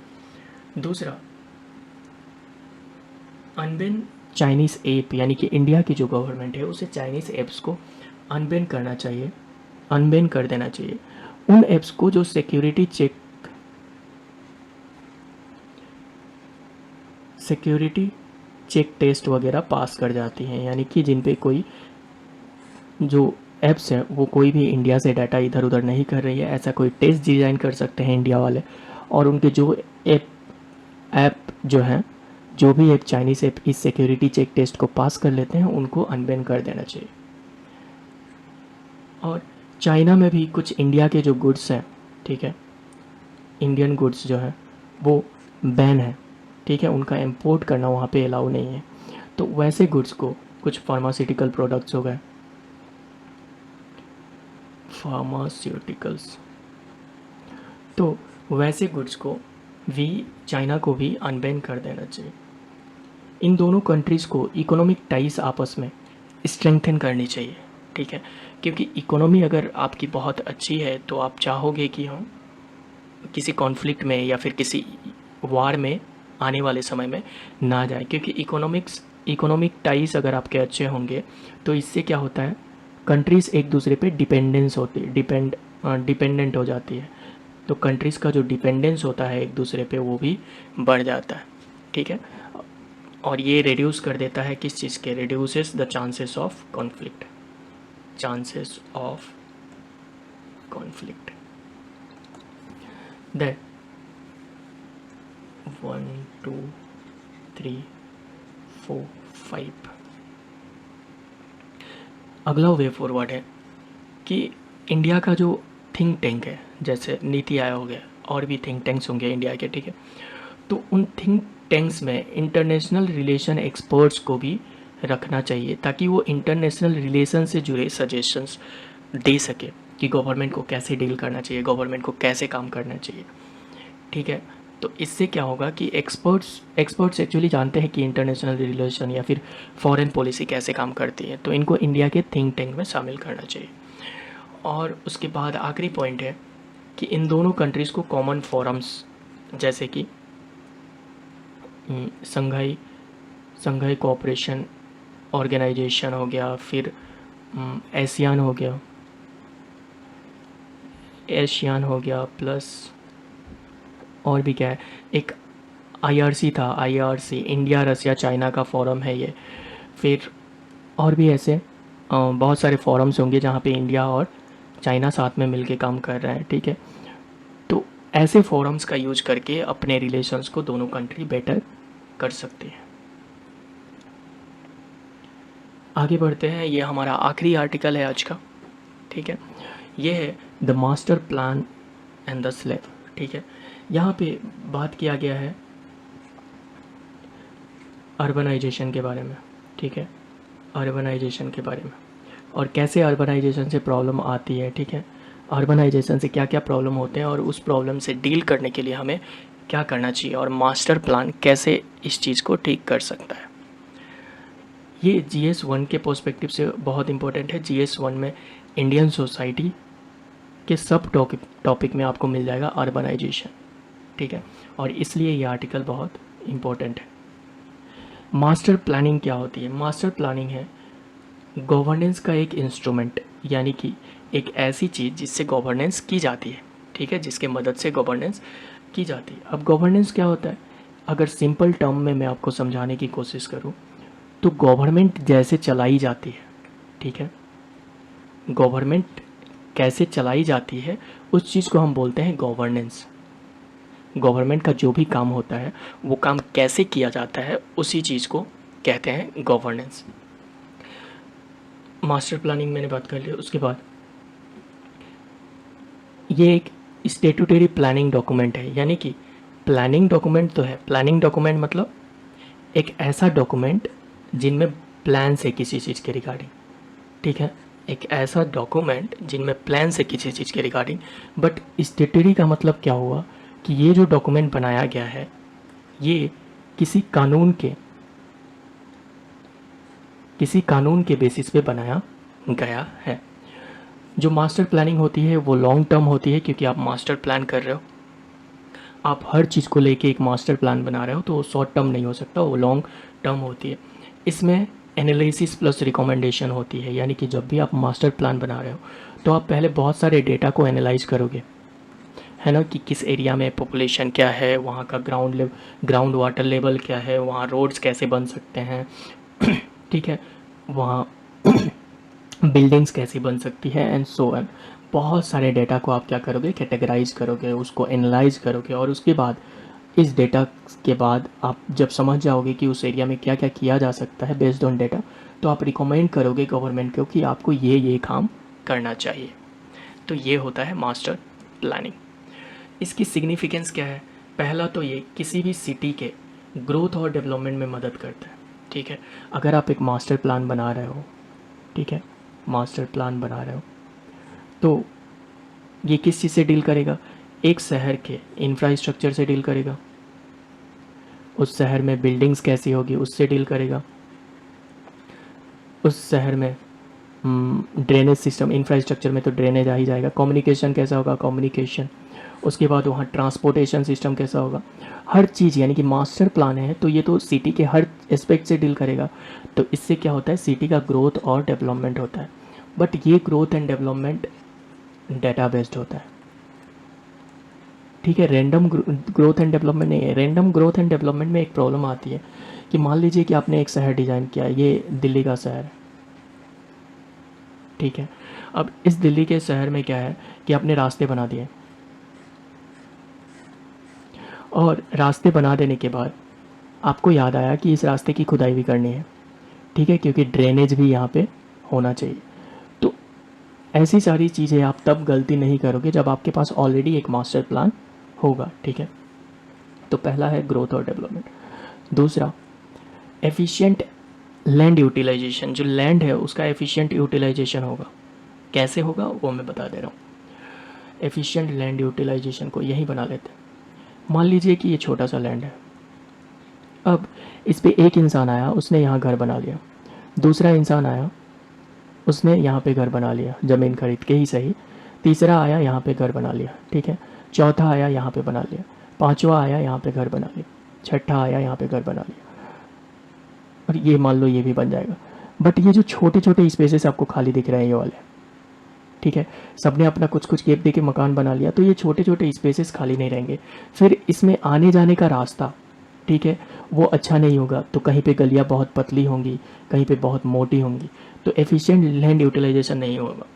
दूसरा, अनबैन चाइनीज़ ऐप, यानी कि इंडिया की जो गवर्नमेंट है उसे चाइनीज़ ऐप्स को अनबैन करना चाहिए, अनबैन कर देना चाहिए। उन ऐप्स को जो सिक्योरिटी चेक टेस्ट वगैरह पास कर जाती हैं, यानी कि जिन पे कोई जो ऐप्स हैं वो कोई भी इंडिया से डाटा इधर उधर नहीं कर रही है, ऐसा कोई टेस्ट डिज़ाइन कर सकते हैं इंडिया वाले, और उनके जो ऐप जो हैं, जो भी एक चाइनीज़ ऐप इस सिक्योरिटी चेक टेस्ट को पास कर लेते हैं उनको अनबैन कर देना चाहिए। और चाइना में भी कुछ इंडिया के जो गुड्स हैं, ठीक है, इंडियन गुड्स जो हैं वो बैन है, ठीक है, उनका इंपोर्ट करना वहाँ पे अलाउ नहीं है। तो वैसे गुड्स को, कुछ फार्मास्यूटिकल प्रोडक्ट्स हो गए, फार्मास्यूटिकल्स, तो वैसे गुड्स को भी चाइना को भी अनबैन कर देना चाहिए। इन दोनों कंट्रीज़ को इकोनॉमिक टाइज आपस में स्ट्रेंथन करनी चाहिए। ठीक है, क्योंकि इकोनॉमी अगर आपकी बहुत अच्छी है तो आप चाहोगे कि हम किसी कॉन्फ्लिक्ट में या फिर किसी वार में आने वाले समय में ना जाए, क्योंकि इकोनॉमिक टाइज अगर आपके अच्छे होंगे तो इससे क्या होता है, कंट्रीज़ एक दूसरे पे डिपेंडेंट हो जाती है, तो कंट्रीज़ का जो डिपेंडेंस होता है एक दूसरे पे वो भी बढ़ जाता है। ठीक है, और ये रिड्यूस कर देता है किस चीज़ के, reduces the chances of conflict, chances of conflict. That 1 2 3 4 5। अगला वे फॉरवर्ड है कि इंडिया का जो थिंक टैंक है, जैसे नीति आयोग है और भी थिंक टैंक्स होंगे इंडिया के, ठीक है, तो उन थिंक टैंक्स में इंटरनेशनल रिलेशन एक्सपर्ट्स को भी रखना चाहिए, ताकि वो इंटरनेशनल रिलेशन से जुड़े सजेशंस दे सके कि गवर्नमेंट को कैसे डील करना चाहिए, गवर्नमेंट को कैसे काम करना चाहिए। ठीक है, तो इससे क्या होगा कि एक्सपर्ट्स एक्चुअली जानते हैं कि इंटरनेशनल रिलेशन या फिर फॉरेन पॉलिसी कैसे काम करती है, तो इनको इंडिया के थिंक टैंक में शामिल करना चाहिए। और उसके बाद आखिरी पॉइंट है कि इन दोनों कंट्रीज़ को कॉमन फोरम्स, जैसे कि संघाई कोऑपरेशन ऑर्गेनाइजेशन हो गया, फिर एशियान हो गया, प्लस और भी क्या है, एक IRC था, IRC इंडिया रसिया चाइना का फोरम है ये। फिर और भी ऐसे बहुत सारे फोरम्स होंगे जहाँ पे इंडिया और चाइना साथ में मिलके काम कर रहे हैं, ठीक है। तो ऐसे फोरम्स का यूज करके अपने रिलेशंस को दोनों कंट्री बेटर कर सकते हैं। आगे बढ़ते हैं, ये हमारा आखिरी आर्टिकल है आज का, ठीक है। ये है the master plan and the slave, ठीक है। यहाँ पे बात किया गया है अर्बनाइजेशन के बारे में, ठीक है, अर्बनाइजेशन के बारे में और कैसे अर्बनाइजेशन से प्रॉब्लम आती है, ठीक है। अर्बनाइजेशन से क्या क्या प्रॉब्लम होते हैं और उस प्रॉब्लम से डील करने के लिए हमें क्या करना चाहिए और मास्टर प्लान कैसे इस चीज़ को ठीक कर सकता है। ये GS1 के पर्सपेक्टिव से बहुत इंपॉर्टेंट है। GS1 में इंडियन सोसाइटी के सब टॉपिक में आपको मिल जाएगा अर्बनाइजेशन, ठीक है, और इसलिए ये आर्टिकल बहुत इम्पोर्टेंट है। मास्टर प्लानिंग क्या होती है? मास्टर प्लानिंग है गवर्नेंस का एक इंस्ट्रूमेंट, यानी कि एक ऐसी चीज़ जिससे गवर्नेंस की जाती है, ठीक है, जिसके मदद से गवर्नेंस की जाती है। अब गवर्नेंस क्या होता है? अगर सिंपल टर्म में मैं आपको समझाने की कोशिश करूं तो गवर्नमेंट जैसे चलाई जाती है, ठीक है, गवर्नमेंट कैसे चलाई जाती है उस चीज़ को हम बोलते हैं गवर्नेंस। गवर्नमेंट का जो भी काम होता है वो काम कैसे किया जाता है उसी चीज़ को कहते हैं गवर्नेंस। मास्टर प्लानिंग मैंने बात कर ली। उसके बाद ये एक स्टेटूटरी प्लानिंग डॉक्यूमेंट है, यानी कि प्लानिंग डॉक्यूमेंट तो है, प्लानिंग डॉक्यूमेंट मतलब एक ऐसा डॉक्यूमेंट जिनमें प्लान्स है किसी चीज़ के रिगार्डिंग, ठीक है, एक ऐसा डॉक्यूमेंट जिनमें प्लान्स है किसी चीज़ के रिगार्डिंग। बट स्टेटूटरी का मतलब क्या हुआ कि ये जो डॉक्यूमेंट बनाया गया है ये किसी कानून के बेसिस पे बनाया गया है। जो मास्टर प्लानिंग होती है वो लॉन्ग टर्म होती है, क्योंकि आप मास्टर प्लान कर रहे हो, आप हर चीज़ को लेके एक मास्टर प्लान बना रहे हो, तो वो शॉर्ट टर्म नहीं हो सकता, वो लॉन्ग टर्म होती है। इसमें एनालिसिस प्लस रिकमेंडेशन होती है, यानी कि जब भी आप मास्टर प्लान बना रहे हो तो आप पहले बहुत सारे डेटा को एनालाइज करोगे, है ना, कि किस एरिया में पॉपुलेशन क्या है, वहाँ का ग्राउंड वाटर लेवल क्या है, वहाँ रोड्स कैसे बन सकते हैं, ठीक है, वहाँ बिल्डिंग्स कैसी बन सकती है एंड सो ऑन। बहुत सारे डेटा को आप क्या करोगे, कैटेगराइज करोगे, उसको एनालाइज करोगे, और उसके बाद इस डेटा के बाद आप जब समझ जाओगे कि उस एरिया में क्या क्या किया जा सकता है बेस्ड ऑन डेटा, तो आप रिकमेंड करोगे गवर्नमेंट को कि आपको ये काम करना चाहिए। तो ये होता है मास्टर प्लानिंग। इसकी सिग्निफिकेंस क्या है? पहला तो ये किसी भी सिटी के ग्रोथ और डेवलपमेंट में मदद करता है, ठीक है। अगर आप एक मास्टर प्लान बना रहे हो, ठीक है, मास्टर प्लान बना रहे हो तो ये किस चीज़ से डील करेगा? एक शहर के इंफ्रास्ट्रक्चर से डील करेगा, उस शहर में बिल्डिंग्स कैसी होगी उससे डील करेगा, उस शहर में ड्रेनेज सिस्टम, इंफ्रास्ट्रक्चर में तो ड्रेनेज आ ही जाएगा, कम्युनिकेशन कैसा होगा, कम्युनिकेशन, उसके बाद वहाँ ट्रांसपोर्टेशन सिस्टम कैसा होगा, हर चीज़, यानी कि मास्टर प्लान है तो ये तो सिटी के हर एस्पेक्ट से डील करेगा। तो इससे क्या होता है, सिटी का ग्रोथ और डेवलपमेंट होता है। बट ये growth and development data based होता है, ठीक है, रैंडम ग्रोथ एंड डेवलपमेंट नहीं है। रैंडम ग्रोथ एंड डेवलपमेंट में एक प्रॉब्लम आती है कि मान लीजिए कि आपने एक शहर डिज़ाइन किया, ये दिल्ली का शहर है, ठीक है। अब इस दिल्ली के शहर में क्या है कि आपने रास्ते बना दिए, और रास्ते बना देने के बाद आपको याद आया कि इस रास्ते की खुदाई भी करनी है, ठीक है, क्योंकि ड्रेनेज भी यहाँ पे होना चाहिए। तो ऐसी सारी चीज़ें आप तब गलती नहीं करोगे जब आपके पास ऑलरेडी एक मास्टर प्लान होगा, ठीक है। तो पहला है ग्रोथ और डेवलपमेंट। दूसरा एफिशिएंट लैंड यूटिलाइजेशन, जो लैंड है उसका एफिशिएंट यूटिलाइजेशन होगा। कैसे होगा वो मैं बता दे रहा हूँ। एफिशिएंट लैंड यूटिलाइजेशन को यही बना लेते हैं। मान लीजिए कि ये छोटा सा लैंड है, अब इस पे एक इंसान आया, उसने यहाँ घर बना लिया, दूसरा इंसान आया, उसने यहाँ पे घर बना लिया, ज़मीन खरीद के ही सही, तीसरा आया यहाँ पे घर बना लिया, ठीक है, चौथा आया यहाँ पे बना लिया, पांचवा आया यहाँ पे घर बना लिया, छठा आया यहाँ पे घर बना लिया, और ये मान लो ये भी बन जाएगा। बट ये जो छोटे छोटे स्पेसेस आपको खाली दिख रहे हैं ये वाले, ठीक है, सबने अपना कुछ कुछ गेप दे के मकान बना लिया, तो ये छोटे छोटे स्पेसेस खाली नहीं रहेंगे, फिर इसमें आने जाने का रास्ता, ठीक है, वो अच्छा नहीं होगा। तो कहीं पे गलियाँ बहुत पतली होंगी, कहीं पे बहुत मोटी होंगी, तो एफिशिएंट लैंड यूटिलाइजेशन नहीं होगा।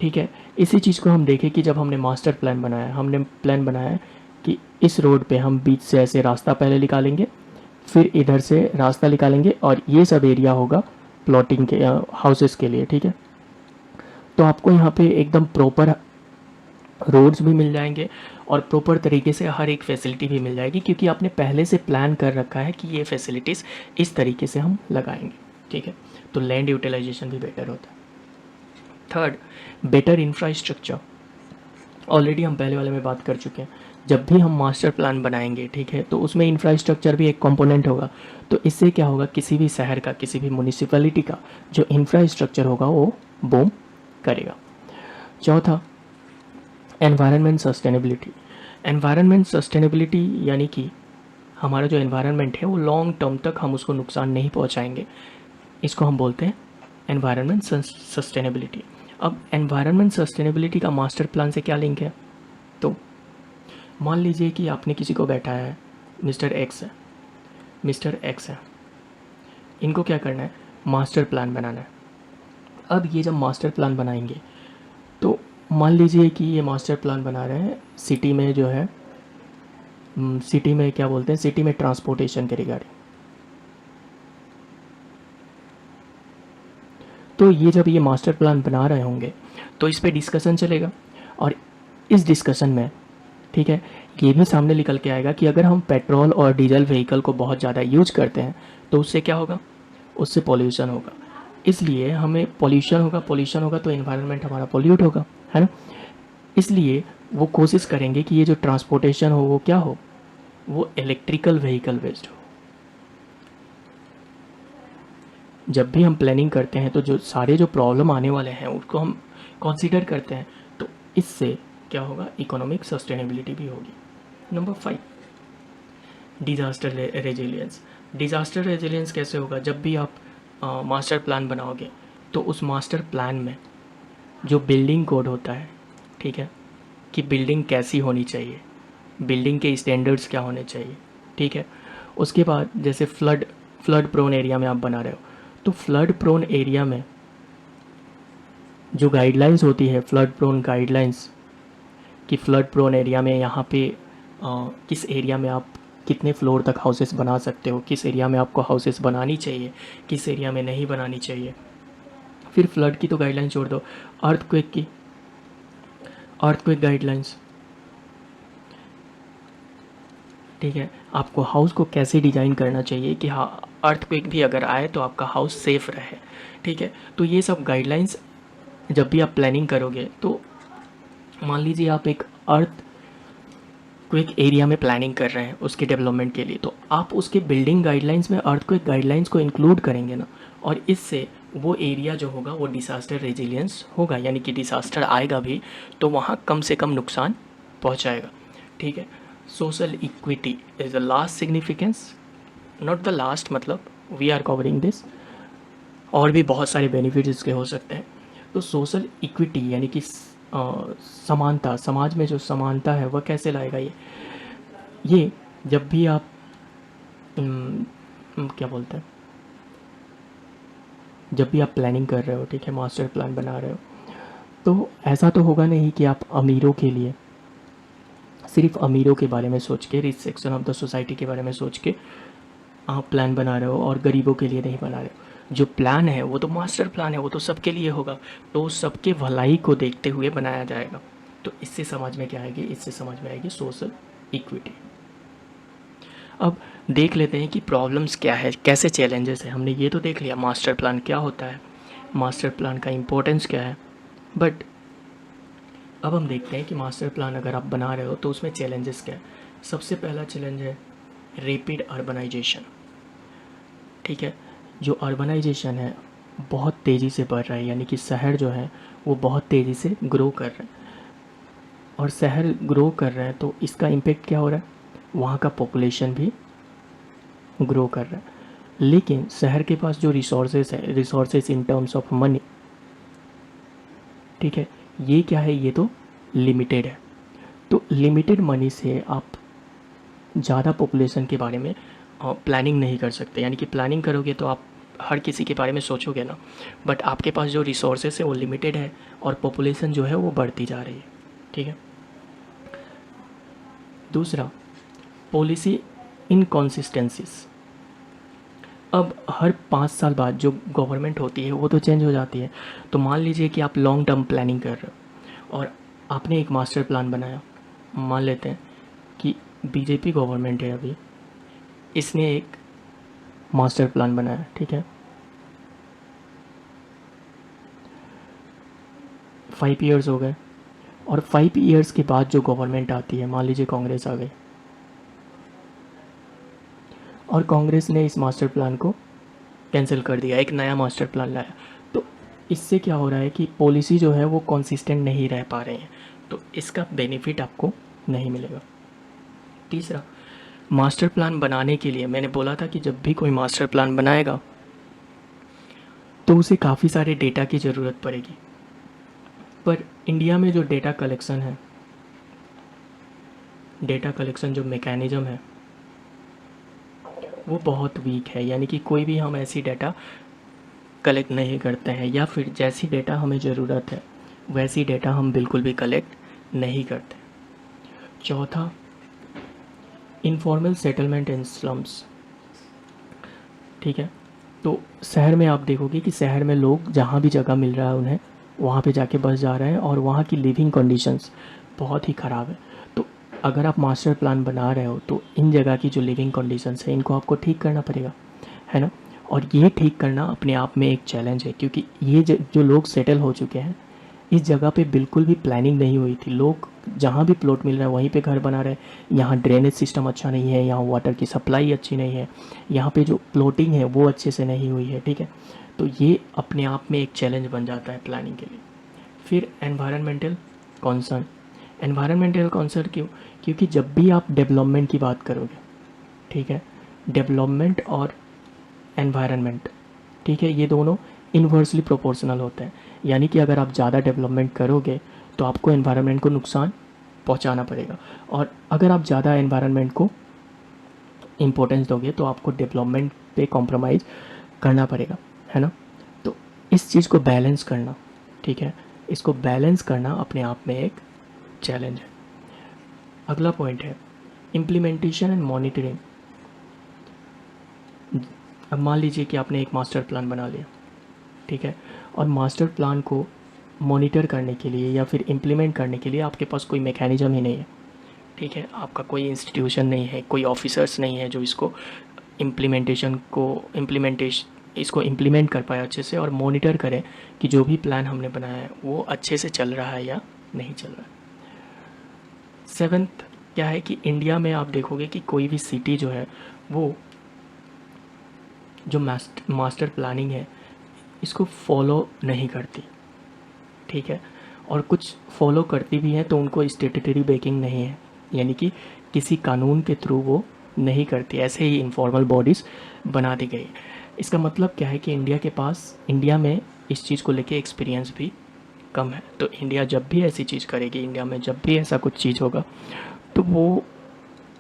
ठीक है, इसी चीज़ को हम देखें कि जब हमने मास्टर प्लान बनाया, हमने प्लान बनाया है कि इस रोड पे हम बीच से ऐसे रास्ता पहले निकालेंगे, फिर इधर से रास्ता निकालेंगे, और ये सब एरिया होगा प्लॉटिंग के हाउसेस के लिए। ठीक है, तो आपको यहाँ पे एकदम प्रॉपर रोड्स भी मिल जाएंगे और प्रॉपर तरीके से हर एक फैसिलिटी भी मिल जाएगी, क्योंकि आपने पहले से प्लान कर रखा है कि ये फैसिलिटीज़ इस तरीके से हम लगाएंगे। ठीक है, तो लैंड यूटिलाइजेशन भी बेटर होता है। Third, better infrastructure. ऑलरेडी हम पहले वाले में बात कर चुके हैं, जब भी हम मास्टर प्लान बनाएंगे, ठीक है, तो उसमें इंफ्रास्ट्रक्चर भी एक कंपोनेंट होगा। तो इससे क्या होगा, किसी भी शहर का, किसी भी म्यूनिसिपैलिटी का जो इंफ्रास्ट्रक्चर होगा वो बूम करेगा। चौथा, एनवायरनमेंट सस्टेनेबिलिटी। एनवायरनमेंट सस्टेनेबिलिटी यानी कि हमारा जो एनवायरनमेंट है वो लॉन्ग टर्म तक हम उसको नुकसान नहीं पहुंचाएंगे, इसको हम बोलते हैं एनवायरनमेंट सस्टेनेबिलिटी। अब एनवायरनमेंट सस्टेनेबिलिटी का मास्टर प्लान से क्या लिंक है? तो मान लीजिए कि आपने किसी को बैठाया है, मिस्टर एक्स है, मिस्टर एक्स है, इनको क्या करना है, मास्टर प्लान बनाना है। अब ये जब मास्टर प्लान बनाएंगे, तो मान लीजिए कि ये मास्टर प्लान बना रहे हैं सिटी में, जो है सिटी में क्या बोलते हैं, सिटी में ट्रांसपोर्टेशन के रिगार्डिंग। तो ये जब ये मास्टर प्लान बना रहे होंगे तो इस पे डिस्कशन चलेगा, और इस डिस्कशन में, ठीक है, ये भी सामने निकल के आएगा कि अगर हम पेट्रोल और डीजल व्हीकल को बहुत ज़्यादा यूज करते हैं तो उससे क्या होगा, उससे पॉल्यूशन होगा। इसलिए हमें पॉल्यूशन होगा तो एनवायरनमेंट हमारा पॉल्यूट होगा, है ना। इसलिए वो कोशिश करेंगे कि ये जो ट्रांसपोर्टेशन हो वो क्या हो, वो इलेक्ट्रिकल व्हीकल बेस्ड हो। जब भी हम प्लानिंग करते हैं तो जो सारे जो प्रॉब्लम आने वाले हैं उसको हम कंसीडर करते हैं, तो इससे क्या होगा, इकोनॉमिक सस्टेनेबिलिटी भी होगी। Number 5, disaster resilience. Disaster resilience कैसे होगा, जब भी आप मास्टर प्लान बनाओगे तो उस मास्टर प्लान में जो बिल्डिंग कोड होता है, ठीक है, कि बिल्डिंग कैसी होनी चाहिए, बिल्डिंग के स्टैंडर्ड्स क्या होने चाहिए, ठीक है। उसके बाद जैसे फ्लड प्रोन एरिया में आप बना रहे हो, तो फ्लड प्रोन एरिया में जो गाइडलाइंस होती है, फ्लड प्रोन गाइडलाइंस, कि फ्लड प्रोन एरिया में यहाँ पे किस एरिया में आप कितने फ्लोर तक हाउसेस बना सकते हो, किस एरिया में आपको हाउसेस बनानी चाहिए, किस एरिया में नहीं बनानी चाहिए। फिर फ्लड की तो गाइडलाइन छोड़ दो, अर्थक्वेक गाइडलाइंस, ठीक है, आपको हाउस को कैसे डिज़ाइन करना चाहिए कि हाँ अर्थक्वेक भी अगर आए तो आपका हाउस सेफ रहे। ठीक है, तो ये सब गाइडलाइंस जब भी आप प्लानिंग करोगे, तो मान लीजिए आप एक अर्थ क्विक एरिया में प्लानिंग कर रहे हैं उसके डेवलपमेंट के लिए, तो आप उसके बिल्डिंग गाइडलाइंस में अर्थक्वेक गाइडलाइंस को इंक्लूड करेंगे ना, और इससे वो एरिया जो होगा वो डिसास्टर रेजिलियंस होगा, यानी कि डिसास्टर आएगा भी तो वहाँ कम से कम नुकसान पहुँचाएगा। ठीक है, social equity is the last significance, not the last, मतलब वी आर कवरिंग दिस, और भी बहुत सारे बेनिफिट्स इसके हो सकते हैं। तो सोशल इक्विटी यानी कि समानता, समाज में जो समानता है वह कैसे लाएगा ये जब भी आप क्या बोलते हैं, जब भी आप प्लानिंग कर रहे हो, ठीक है, मास्टर प्लान बना रहे हो, तो ऐसा तो होगा नहीं कि आप अमीरों के लिए, सिर्फ अमीरों के बारे में सोच के, rich section of the society के बारे में सोच के आप प्लान बना रहे हो और गरीबों के लिए नहीं बना रहे हो। जो प्लान है वो तो मास्टर प्लान है, वो तो सबके लिए होगा, तो सबके भलाई को देखते हुए बनाया जाएगा। तो इससे समझ में क्या आएगी, इससे समझ में आएगी सोशल इक्विटी। अब देख लेते हैं कि प्रॉब्लम्स क्या है, कैसे चैलेंजेस है। हमने ये तो देख लिया मास्टर प्लान क्या होता है, मास्टर प्लान का इम्पोर्टेंस क्या है, बट अब हम देखते हैं कि मास्टर प्लान अगर आप बना रहे हो तो उसमें चैलेंजेस क्या है। सबसे पहला चैलेंज है रैपिड अर्बनाइजेशन। ठीक है, जो अर्बनाइजेशन है बहुत तेज़ी से बढ़ रहा है, यानी कि शहर जो है वो बहुत तेज़ी से ग्रो कर रहे हैं, और शहर ग्रो कर रहे हैं तो इसका इम्पेक्ट क्या हो रहा है, वहाँ का पॉपुलेशन भी ग्रो कर रहा है। लेकिन शहर के पास जो रिसोर्सेज है, resources in terms of money, ठीक है, ये क्या है, ये तो लिमिटेड है। तो लिमिटेड मनी से आप ज़्यादा पॉपुलेशन के बारे में प्लानिंग नहीं कर सकते। यानी कि प्लानिंग करोगे तो आप हर किसी के बारे में सोचोगे ना, बट आपके पास जो रिसोर्सेस है वो लिमिटेड है और पॉपुलेशन जो है वो बढ़ती जा रही है। ठीक है। दूसरा, पॉलिसी इनकॉन्सिस्टेंसीज। अब हर 5 साल बाद जो गवर्नमेंट होती है वो तो चेंज हो जाती है। तो मान लीजिए कि आप लॉन्ग टर्म प्लानिंग कर रहे हो और आपने एक मास्टर प्लान बनाया। मान लेते हैं कि बीजेपी गवर्नमेंट है अभी, इसने एक मास्टर प्लान बनाया, ठीक है। 5 ईयर्स हो गए और 5 ईयर्स के बाद जो गवर्नमेंट आती है, मान लीजिए कांग्रेस आ गई और कांग्रेस ने इस मास्टर प्लान को कैंसिल कर दिया, एक नया मास्टर प्लान लाया। तो इससे क्या हो रहा है कि पॉलिसी जो है वो कंसिस्टेंट नहीं रह पा रहे हैं, तो इसका बेनिफिट आपको नहीं मिलेगा। तीसरा, मास्टर प्लान बनाने के लिए मैंने बोला था कि जब भी कोई मास्टर प्लान बनाएगा तो उसे काफ़ी सारे डेटा की ज़रूरत पड़ेगी। पर इंडिया में जो डेटा कलेक्शन है, डेटा कलेक्शन जो मैकेनिज़्म है वो बहुत वीक है। यानी कि कोई भी हम ऐसी डेटा कलेक्ट नहीं करते हैं, या फिर जैसी डेटा हमें ज़रूरत है वैसी डेटा हम बिल्कुल भी कलेक्ट नहीं करते। चौथा, इनफॉर्मल सेटलमेंट इन स्लम्स। ठीक है। तो शहर में आप देखोगे कि शहर में लोग जहाँ भी जगह मिल रहा है उन्हें वहाँ पे जाके बस जा रहे हैं और वहाँ की लिविंग कंडीशंस बहुत ही ख़राब है। तो अगर आप मास्टर प्लान बना रहे हो तो इन जगह की जो लिविंग कंडीशंस है इनको आपको ठीक करना पड़ेगा, है ना। और ये ठीक करना अपने आप में एक चैलेंज है, क्योंकि ये जो लोग सेटल हो चुके हैं इस जगह पे बिल्कुल भी प्लानिंग नहीं हुई थी। लोग जहाँ भी प्लॉट मिल रहा है वहीं पे घर बना रहे हैं। यहाँ ड्रेनेज सिस्टम अच्छा नहीं है, यहाँ वाटर की सप्लाई अच्छी नहीं है, यहाँ पे जो प्लॉटिंग है वो अच्छे से नहीं हुई है, ठीक है। तो ये अपने आप में एक चैलेंज बन जाता है प्लानिंग के लिए। फिर एनवायरमेंटल कॉन्सर्न। एनवायरमेंटल कॉन्सर्न क्यों? क्योंकि जब भी आप डेवलपमेंट की बात करोगे, ठीक है, डेवलपमेंट और एनवायरनमेंट, ठीक है, ये दोनों इन्वर्सली प्रोपोर्शनल होते हैं। यानी कि अगर आप ज़्यादा डेवलपमेंट करोगे तो आपको एनवायरनमेंट को नुकसान पहुंचाना पड़ेगा, और अगर आप ज़्यादा एनवायरनमेंट को इम्पोर्टेंस दोगे तो आपको डेवलपमेंट पे कॉम्प्रोमाइज़ करना पड़ेगा, है ना। तो इस चीज़ को बैलेंस करना, ठीक है, इसको बैलेंस करना अपने आप में एक चैलेंज है। अगला पॉइंट है इम्प्लीमेंटेशन एंड मॉनिटरिंग। अब मान लीजिए कि आपने एक मास्टर प्लान बना लिया, ठीक है, और मास्टर प्लान को मॉनिटर करने के लिए या फिर इम्प्लीमेंट करने के लिए आपके पास कोई मैकेनिज़्म ही नहीं है, ठीक है। आपका कोई इंस्टीट्यूशन नहीं है, कोई ऑफिसर्स नहीं है जो इसको इसको इम्प्लीमेंट कर पाए अच्छे से और मॉनिटर करें कि जो भी प्लान हमने बनाया है वो अच्छे से चल रहा है या नहीं चल रहा है। सेवन्थ क्या है कि इंडिया में आप देखोगे कि कोई भी सिटी जो है वो जो मास्टर प्लानिंग है इसको फॉलो नहीं करती, ठीक है। और कुछ फॉलो करती भी हैं तो उनको स्टेटूटरी बैकिंग नहीं है, यानी कि किसी कानून के थ्रू वो नहीं करती, ऐसे ही इनफॉर्मल बॉडीज़ बना दी गई। इसका मतलब क्या है कि इंडिया में इस चीज़ को लेके एक्सपीरियंस भी कम है। तो इंडिया जब भी ऐसी चीज़ करेगी, इंडिया में जब भी ऐसा कुछ चीज़ होगा तो वो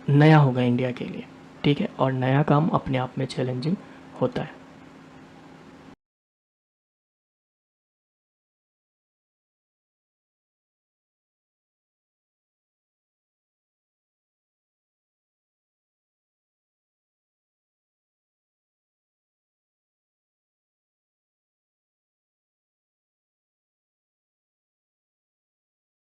नया होगा इंडिया के लिए, ठीक है। और नया काम अपने आप में चैलेंजिंग होता है।